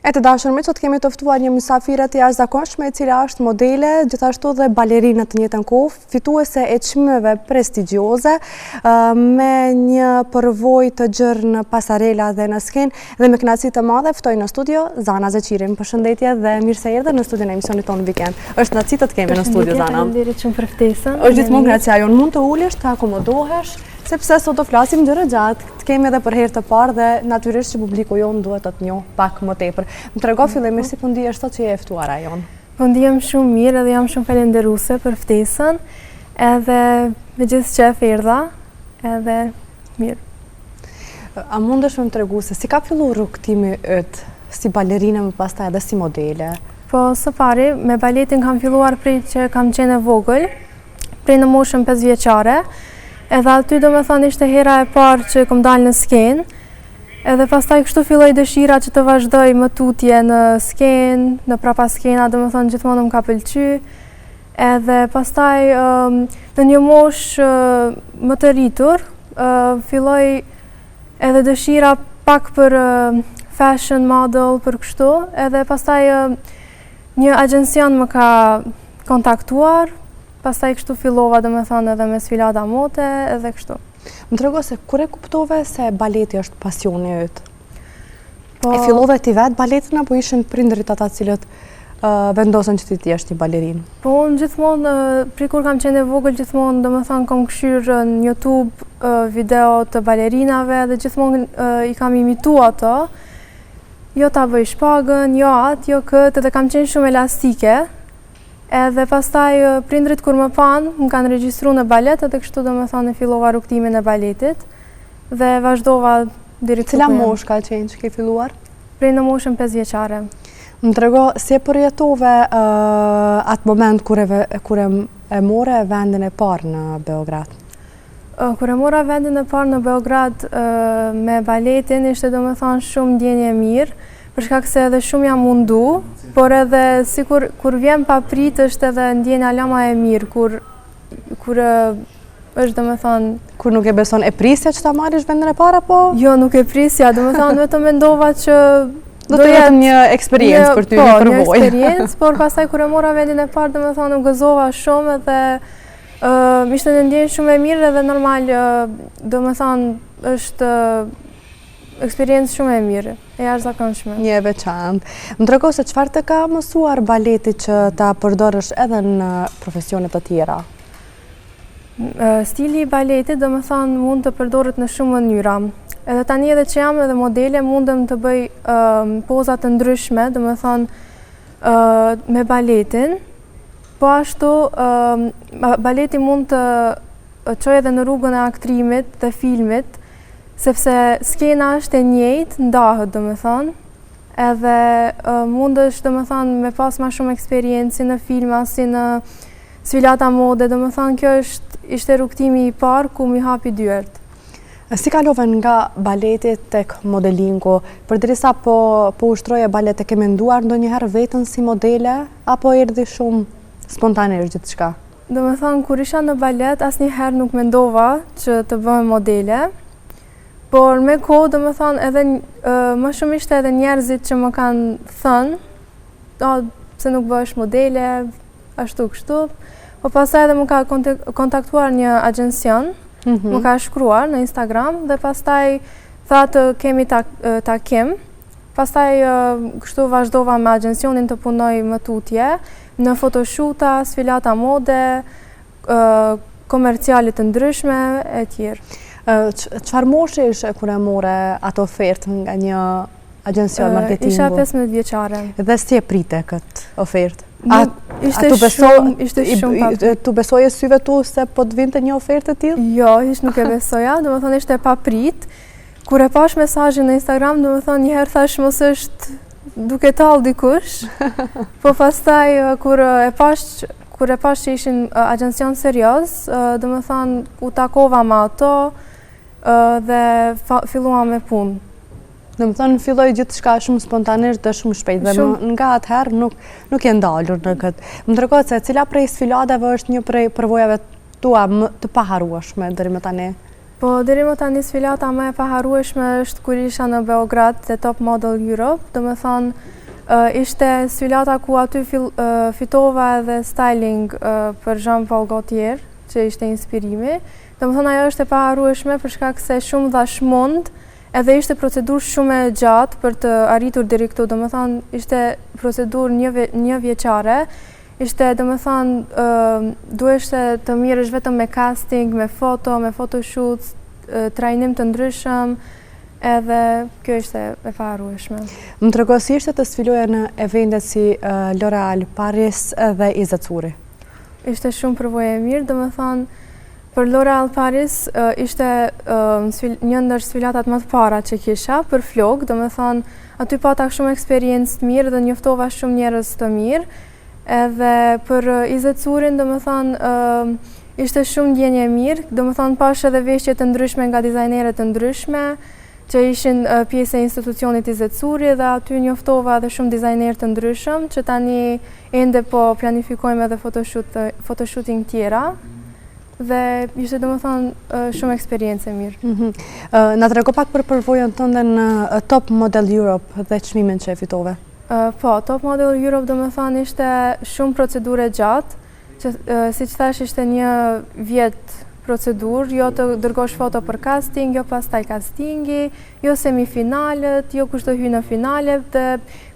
E të dashur me që të kemi të ftuar një mysafire të jashtëzakonshme e cila është modele, gjithashtu dhe balerinë të njëjtën kohë, fituese e çmimeve prestigjioze, me një përvojë të gjerë në pasarela dhe në skenë, dhe me kënaqësi të madhe ftoj në studio Zana Zeqirin. Përshëndetje dhe mirë se erdhe në studion e emisionit tonë Weekend. Është kënaqësi të kemi në studio, Zana. Faleminderit shumë për ftesën. Është gjithmonë kënaqësia jonë, mund të ulesh, të akomodohesh, sepse sot do flasim gjëra gjatë, të kemi edhe për herë të parë dhe natyrisht që publiku jonë duhet të të njohë pak më tepër. Më trego fillimisht si po ndihesh sot që je e ftuara jon. Po ndihem shumë mirë edhe jam shumë falenderuese për ftesën, edhe me gjithë qef erdha, edhe mirë. A mundesh me më tregu se si ka filluar rrugtimi yt si balerine më pastaj edhe si modele? Po së pari me baletin kam filluar prej që kam qenë e vogël, prej në moshën 5 vjeçare. Edhe aty do me thonë ishte hera e parë që kom dalë në skenë, edhe pastaj kështu filloj dëshira që të vazhdoj më tutje në skenë, në prapa skena, do me thonë gjithmonë më ka pëlqy, edhe pastaj në një moshë më të rritur, filloj edhe dëshira pak për fashion model, për kështu, edhe pastaj një agjencion më ka kontaktuar, pastaj kështu fillova dhe me thonë edhe me sfilata mote edhe kështu. Më trego se kur e kuptove se baleti është pasioni yt? E fillove ti vetë baletin apo ishin prindërit ata cilët vendosën që ti jesh një balerinë? Po unë gjithmonë, pri kur kam qenë e vogël gjithmonë, dhe me thonë kom këshyrë në YouTube video të balerinave dhe gjithmonë i kam imitu ato. Jo ta bëj shpagën, jo atë, jo këtë, dhe kam qenë shumë elastike. Edhe pastaj prindrit kur më panë, më kanë regjistru në balet, edhe kështu do me thonë fillova rrugtimin e baletit dhe vazhdova deri këtu. Cila moshë ka qenë që ke filluar? Prej në moshën 5 vjeçare. Më trego, si e përjetove atë moment kur e more vendin e parë në Beograd? Kur e mora vendin e parë në Beograd me baletin, ishte do me thonë shumë ndjenje mirë, për shkak se edhe shumë jam mundu, por edhe si kur vjen pa prit është edhe ndjenja lama e mirë, kur është do me thonë... Kur nuk e beson, e prisja që ta marrish vendin e parë, apo? Jo, nuk e prisja, do me thonë vetëm mendova që... Do të jetë një eksperiencë për ty, një përvojë. Po, një eksperiencë, por pastaj kur e mora vendin e parë, do me thonë u gëzova shumë edhe ishte në ndjenjë shumë e mirë edhe normal, do me thonë është eksperiencë shumë e mirë, e jashtëzakonshme. Një e veçantë. Më trego se çfarë të ka mësuar baleti që ta përdorësh edhe në profesione të tjera? Stili i baletit do me thonë mund të përdoret në shumë mënyra. Edhe tani edhe që jam edhe modele mundem të bëj poza të ndryshme, do me thonë me baletin, po ashtu baleti mund të çojë edhe në rrugën e aktrimit dhe filmit, sepse skena është e njëjtë, ndahet do me thonë, edhe mund është do me thonë me pas ma shumë eksperiencë në filma, si në sfilata mode, do me thonë kjo ishte rrugtimi i parë ku mi hapi dyert. Si kalove nga baletit tek modelingu, përderisa po ushtroje balet, e ke menduar ndonjëherë vetën si modele, apo erdhi shumë spontanisht gjithçka? Do me thonë, kur isha në balet, asnjëherë nuk mendova që të bëhem modele, por me kohë, do me thonë, edhe më shumë ishte edhe njerëzit që më kanë thënë, se nuk bëhesh modele, ashtu kështu, po pastaj edhe më ka kontaktuar një agjencion, më ka shkruar në Instagram, dhe pastaj tha të kemi takim, pastaj kështu vazhdova me agjencionin të punoj më tutje, në photoshoota, sfilata mode, komercialit të ndryshme, e tjerë. Çfarë moshe ishe kur e more ato ofertë nga një agjencion marketingu? Isha 15 vjeçare. Dhe si e prite këtë ofertë? Ishte shumë. Tu besoje syve tu se po të vinte një ofertë e tillë? Jo, nuk e besoja, do me thonë ishte pa prit. Kur e pash mesazhin në Instagram, do me thonë njëherë thash mos është duke tallë dikush, po pastaj kur e pash që ishin agjencion serioz, do me thonë u takova me ato dhe filluam me punë. Do me thonë filloj gjithçka shumë spontanisht dhe shumë shpejt dhe nga atëherë nuk e ndalur në këtë. Më tregohet se cila prej sfilatave është një prej përvojave tua më të paharrueshme deri më tani? Po, deri më tani sfilata më e paharrueshme është kur isha në Beograd te Top Model Europe, ishte sfilata ku aty fitova edhe styling për Jean-Paul Gaultier, që ishte inspirimi. Ajo është e paharrueshme për shkak se shumë dha shmond, edhe ishte procedurë shumë e gjatë për të arritur deri këtu. Ishte procedurë një vjeçare. Ishte, duheshte të mirësh vetëm me casting, me foto, me photoshoot, trajnim të ndryshëm, edhe kjo ishte e paharrueshme. Më trego si ishte të sfiloje në eventet si L'Oréal Paris dhe Izetsuri? Ishte shumë përvojë e mirë, për L'Oréal Paris ishte një ndër sfilatat më të para që kisha për flok, aty pata shumë eksperiencë të mirë dhe njoftova shumë njerëz të mirë. Edhe për Izetsurin, ishte shumë ndjenje mirë, pash edhe veshje të ndryshme nga dizajnere të ndryshme, që ishin pjesë e institucionit Izetsuri dhe aty njoftova edhe shumë dizajnerë të ndryshëm, që tani ende po planifikojmë edhe photoshooting tjera. Dhe ishte shumë eksperiencë e mirë. Na trego pak për përvojën tënde në Top Model Europe dhe çmimin që e fitove? Po, Top Model Europe ishte shumë procedurë gjatë, që si që thash ishte një vjet procedurë, jo të dërgosh foto për casting, jo pastaj castingi, jo semifinalet, jo kush të hyjë në finale, dhe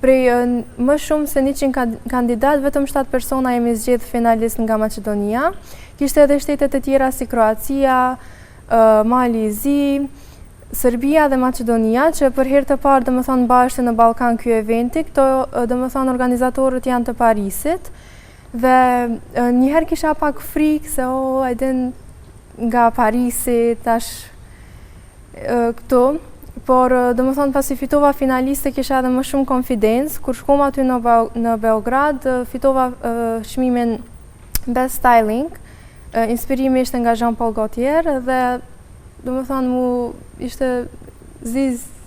prej më shumë se 100 kandidat, vetëm 7 persona jemi zgjedhë finalist nga Maqedonia. Kishte edhe shtetet e tjera si Kroacia, Mali i Zi, Serbia dhe Maqedonia, që për herë të parë bashkë në Ballkan ky eventi. Këto organizatorët janë të Parisit. Dhe njëherë kisha pak frikë se edhen nga Parisi tash këtu. Por pasi fitova finaliste kisha edhe më shumë konfidencë. Kur shkova aty në Beograd, fitova çmimin Best Styling. Inspirimi ishte nga Jean-Paul Gaultier dhe mu ishte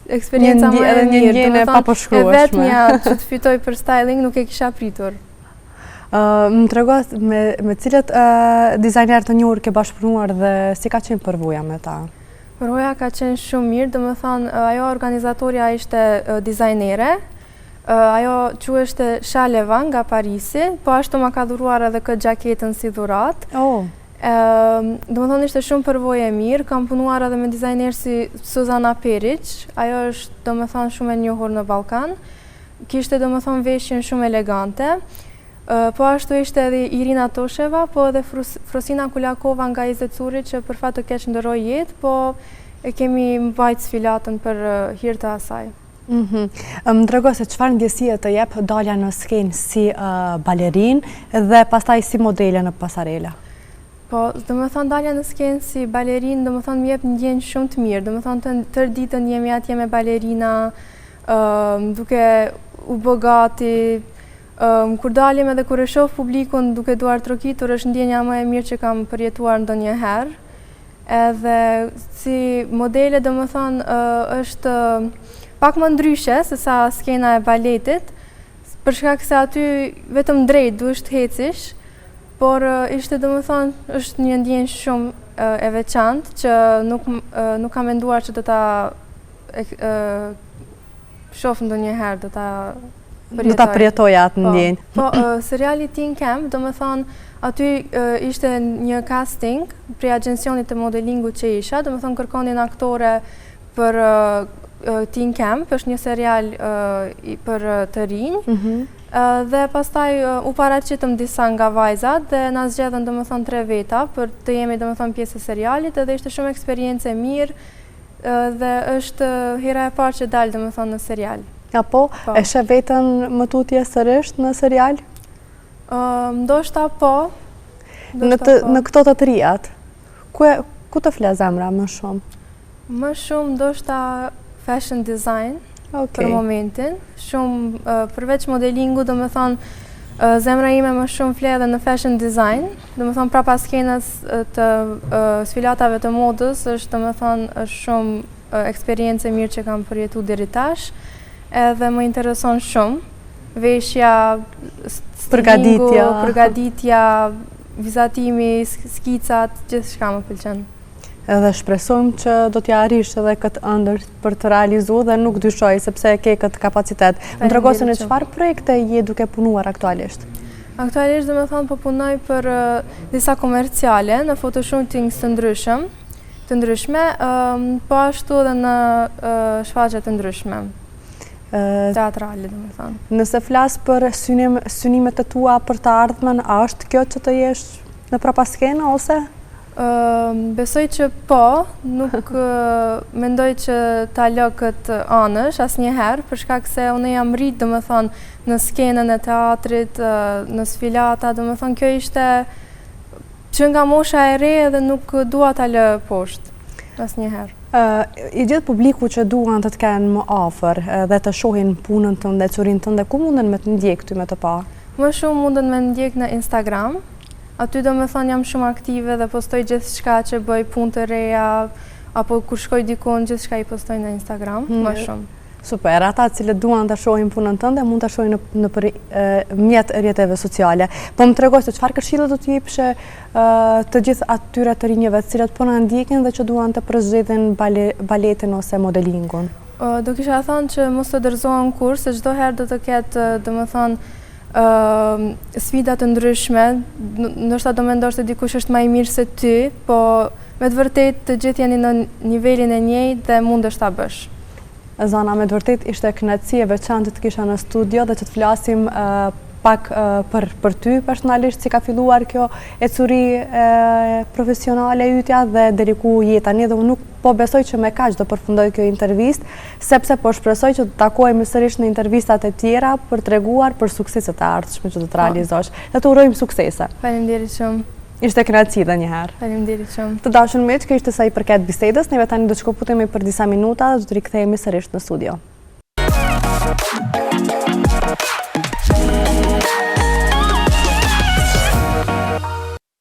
eksperienca më e mirë. Një ndjenje e papërshkrueshme. E vetmja që të fitoj për styling nuk e kisha pritur. Më trego me cilët dizajner të njohur ke bashkëpunuar dhe si ka qenë përvoja me ta? Përvoja ka qenë shumë mirë, ajo organizatorja ishte dizajnere. Ajo quheshte Shaleva nga Parisi, po ashtu ma ka dhuruar edhe këtë gjaketën si dhurat. Ishte shumë përvojë e mirë, kam punuar edhe me dizajnerë si Suzana Peric, ajo është shumë e njohur në Ballkan. Kishte veshjen shumë elegante. Po ashtu ishte edhe Irina Tosheva, po edhe Frosina Kulakova nga Izetsuri, që për fat të keq ndërroi jetë, po e kemi mbajtur sfilatën për hir të asaj. Më trego se çfarë ndjesie të jep dalja në skenë si balerinë dhe pastaj si modele në pasarela? Po, dalja në skenë si balerinë, më jep ndjenjë shumë të mirë. Tërë ditën jemi atje me balerina, duke u bë gati. Kur dalim edhe kur e shoh publikun duke duar trokitur, është ndjenja më e mirë që kam përjetuar ndonjëherë. Edhe si modele, është pak më ndryshe se sa skena e baletit, për shkak se aty vetëm drejt duhesh të hecish, por ishte është një ndjenjë shumë e veçantë që nuk kam menduar që do ta shoh ndonjëherë, do ta përjetoja atë ndjenjë. Po, seriali Teen Camp, aty ishte një casting prej agjencionit të modelingut që isha, kërkonin aktore për Teen Camp, është një serial për të rinj, dhe pastaj u paraqitëm disa nga vajzat dhe na zgjedhën 3 veta për të jemi pjesë e serialit, dhe ishte shumë eksperiencë e mirë dhe është hera e parë që dal në serial. Apo, e sheh veten më tutje sërish në serial? Ndoshta po. Në këto të trijat, ku të flet zemra më shumë? Më shumë ndoshta fashion design për momentin. Shumë përveç modelingu, zemra ime më shumë flet edhe në fashion design. Prapa skenës të sfilatave të modës është shumë eksperiencë e mirë që kam përjetu deri tash. Edhe më intereson shumë. Veshja, stilingu, përgatitja, vizatimi, skicat, gjithë shka më pëlqen. Edhe shpresojmë që do t'ja arish edhe këtë ëndër për të realizu dhe nuk dyshoj sepse ke këtë kapacitet. Më tregoj se në çfarë projekte je duke punuar aktualisht? Aktualisht dhe me thonë po punoj për disa komerciale në photoshootings të ndryshme, po ashtu edhe në shfaqje të ndryshme. Teatrale, dhe me thonë. Nëse flasë për synimet e tua për të ardhmen, a është kjo që të jesh në prapaskenë ose? Besoj që po, nuk mendoj që ta lë këtë anësh asnjëherë, për shkak se unë jam rrit, dhe me thonë, në skenën e teatrit, në sfilata, dhe me thonë, kjo ishte që nga mosha e re dhe nuk dua ta lë poshtë asnjëherë. I gjithë publiku që duan të kenë më afër dhe të shohin punën tënde, çurinë tënde, ku munden me të ndjek ty me të pa? Më shumë munden me ndjek në Instagram. Aty do me thonë jam shumë aktive dhe postoj gjithë shka që bëj punë të reja, apo kur shkoj dikon gjithë shka i postoj në Instagram, më shumë. Super, ata cilët duan të shohin punën tënde, mund të shohin në mjet rrjeteve sociale. Po më tregoj se çfarë këshille do t'ju jepshe të gjithë atyre të rinjeve të cilët po na ndjekin dhe që duan të përzgjedhin baletin ose modelingun? Do kisha thënë që mos të dorëzohen kurrë, se çdo herë do të ketë, domethënë, sfida të ndryshme, ndoshta do mendosh se dikush është më i mirë se ty, po me të vërtetë të gjithë jeni në nivelin e njëjtë dhe mundesh ta bësh. Zana, me të vërtetë ishte kënaqësi e veçantë të kisha në studio dhe që të flasim pak për ty personalisht, si ka filluar kjo ecuri profesionale e ytja dhe deri ku je tani, dhe unë nuk po besoj që me kaq do përfundoj kjo intervistë, sepse po shpresoj që të takohemi sërish në intervistat e tjera për treguar për sukseset e ardhshme që do të realizosh. Dhe të urojmë suksese. Faleminderit shumë. Ishte kënaqësi edhe një herë. Faleminderit shumë. Të dashur miq, kjo ishte sa i përket bisedës. Neve tani do të shkëputemi për disa minuta dhe do të rikthehemi sërish në studio.